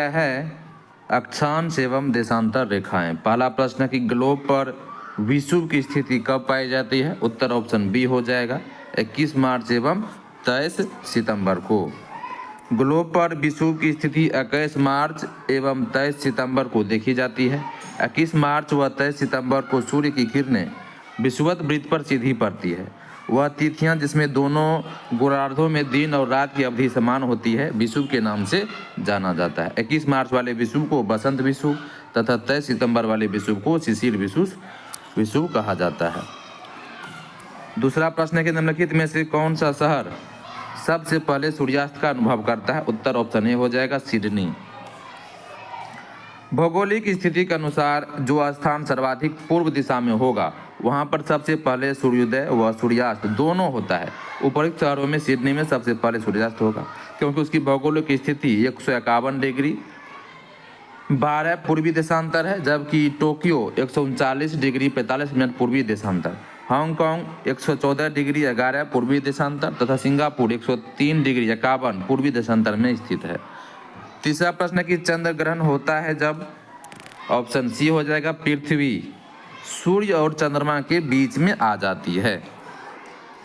क्या है अक्षांश एवं देशांतर रेखाएं। पहला प्रश्न है कि ग्लोब पर विषुव की स्थिति कब पाई जाती है। उत्तर ऑप्शन बी हो जाएगा 21 मार्च एवं 23 सितंबर को। ग्लोब पर विषुव की स्थिति 21 मार्च एवं 23 सितंबर को देखी जाती है। 21 मार्च व 23 सितंबर को सूर्य की किरणें विषुवत वृत्त पर सीधी पड़ती है। वह तिथियां जिसमें दोनों गोलार्धों में दिन और रात की अवधि समान होती है विषुव के नाम से जाना जाता है। 21 मार्च वाले विषुव को बसंत विषुव तथा 23 सितंबर वाले विषुव को शिशिर विषुव कहा जाता है। दूसरा प्रश्न है कि निम्नलिखित में से कौन सा शहर सबसे पहले सूर्यास्त का अनुभव करता है। उत्तर ऑप्शन ए हो जाएगा सिडनी। भौगोलिक स्थिति के अनुसार जो स्थान सर्वाधिक पूर्व दिशा में होगा वहां पर सबसे पहले सूर्योदय व सूर्यास्त दोनों होता है। उपरोक्त शहरों में सिडनी में सबसे पहले सूर्यास्त होगा क्योंकि उसकी भौगोलिक स्थिति 151 डिग्री 12 पूर्वी देशांतर है, जबकि टोक्यो 139 डिग्री 45 मिनट पूर्वी देशांतर, हांगकांग 114 डिग्री 11 पूर्वी देशांतर तथा सिंगापुर 103 डिग्री 51 पूर्वी देशांतर में स्थित है। तीसरा प्रश्न कि चंद्र ग्रहण होता है जब। ऑप्शन सी हो जाएगा पृथ्वी सूर्य और चंद्रमा के बीच में आ जाती है।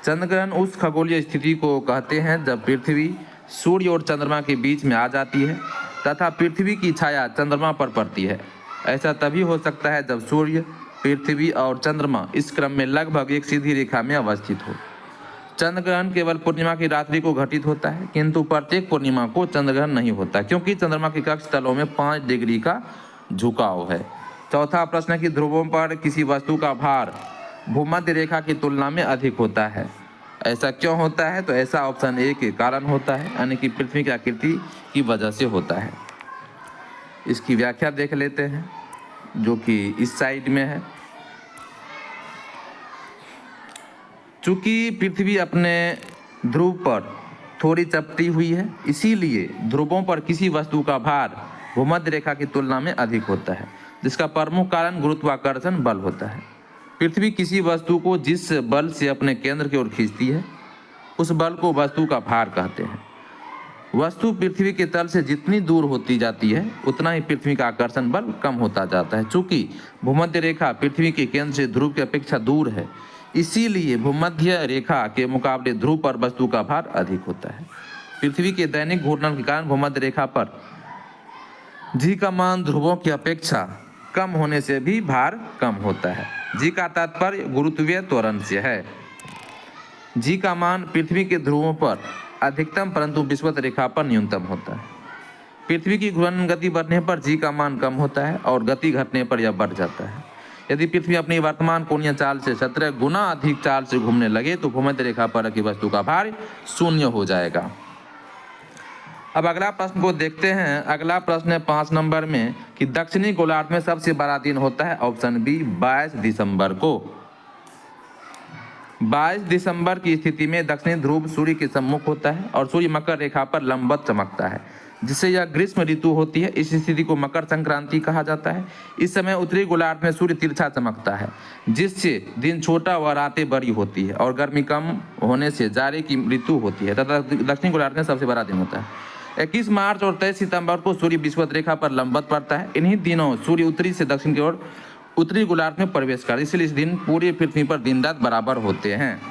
चंद्र ग्रहण उस खगोलीय स्थिति को कहते हैं जब पृथ्वी सूर्य और चंद्रमा के बीच में आ जाती है तथा पृथ्वी की छाया चंद्रमा पर पड़ती है। ऐसा तभी हो सकता है जब सूर्य, पृथ्वी और चंद्रमा इस क्रम में लगभग एक सीधी रेखा में अवस्थित हो। चंद्र ग्रहण केवल पूर्णिमा की रात्रि को घटित होता है, किंतु प्रत्येक पूर्णिमा को चंद्र ग्रहण नहीं होता क्योंकि चंद्रमा के कक्ष तलों में 5 डिग्री का झुकाव है। चौथा प्रश्न है कि ध्रुवों पर किसी वस्तु का भार भूमध्य रेखा की तुलना में अधिक होता है। ऐसा क्यों होता है? तो ऐसा ऑप्शन ए के कारण होता है, यानी कि पृथ्वी की आकृति की वजह से होता है। इसकी व्याख्या देख लेते हैं जो कि इस साइड में है। चूंकि पृथ्वी अपने ध्रुव पर थोड़ी चपटी हुई है, इसीलिए ध्रुवों पर किसी वस्तु का भार भूमध्य रेखा की तुलना में अधिक होता है, जिसका प्रमुख कारण गुरुत्वाकर्षण बल होता है। पृथ्वी किसी वस्तु को जिस बल से अपने केंद्र की ओर खींचती है उस बल को वस्तु का भार कहते हैं। वस्तु पृथ्वी के तल से जितनी दूर होती जाती है उतना ही पृथ्वी का आकर्षण बल कम होता जाता है। चूंकि भूमध्य रेखा पृथ्वी के केंद्र से ध्रुव की अपेक्षा दूर है, इसीलिए भूमध्य रेखा के मुकाबले ध्रुव पर वस्तु का भार अधिक होता है। पृथ्वी के दैनिक घूर्णन के कारण भूमध्य रेखा पर जी का मान ध्रुवों की अपेक्षा कम होने से भी भार कम होता है। जी का तात्पर्य गुरुत्वीय त्वरण से है। जी का मान पृथ्वी के ध्रुवों पर अधिकतम परंतु विषुवत रेखा पर न्यूनतम होता है। पृथ्वी की घूर्णन गति बढ़ने पर जी का मान कम होता है और गति घटने पर यह बढ़ जाता है। यदि पृथ्वी अपनी वर्तमान कोणीय चाल से 17 गुना अधिक चाल से घूमने लगे तो भूमध्य रेखा पर की वस्तु का भार 0 हो जाएगा। अब अगला प्रश्न को देखते हैं। अगला प्रश्न है 5 नंबर में कि दक्षिणी गोलार्ध में सबसे बड़ा दिन होता है। ऑप्शन बी 22 दिसंबर को। 22 दिसंबर की स्थिति में दक्षिणी ध्रुव सूर्य के सम्मुख होता है और सूर्य मकर रेखा पर लंबवत चमकता है, जिससे यह ग्रीष्म ऋतु होती है। इस स्थिति को मकर संक्रांति कहा जाता है। इस समय उत्तरी गोलार्ध में सूर्य तिरछा चमकता है, जिससे दिन छोटा व रातें बड़ी होती है और गर्मी कम होने से जाड़े की ऋतु होती है तथा दक्षिणी गोलार्ध में सबसे बड़ा दिन होता है। 21 मार्च और 23 सितंबर को सूर्य विषुवत रेखा पर लंबवत पड़ता है। इन्हीं दिनों सूर्य उत्तरी से दक्षिण की ओर उत्तरी गोलार्ध में प्रवेश करता है, इसलिए इस दिन पूरी पृथ्वी पर दिन रात बराबर होते हैं।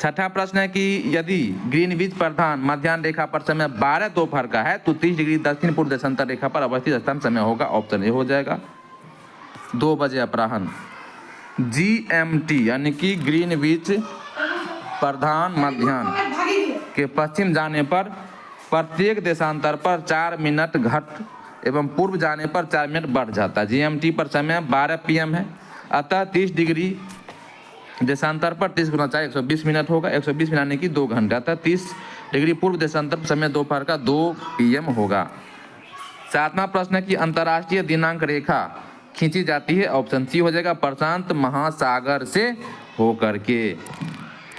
छठा प्रश्न है कि यदि ग्रीनविच प्रधान मध्याह्न रेखा पर समय 12 दोपहर का है तो 30 डिग्री दक्षिण पूर्व देशांतर रेखा पर अवस्थित स्थान समय होगा। ऑप्शन ए हो जाएगा 2 बजे अपराह्न। GMT यानी कि ग्रीनविच प्रधान मध्याह्न के पश्चिम जाने पर प्रत्येक देशांतर पर 4 मिनट घट एवं पूर्व जाने पर 4 मिनट बढ़ जाता है। GMT पर समय 12 PM है, अतः 30 डिग्री देशांतर पर 30 गुना 4 120 मिनट होगा। 120 मिनट यानी कि 2 घंटा, अतः 30 डिग्री पूर्व देशांतर पर समय दोपहर का 2 PM होगा। 7वां प्रश्न है कि अंतर्राष्ट्रीय दिनांक रेखा खींची जाती है। ऑप्शन सी हो जाएगा प्रशांत महासागर से होकर के।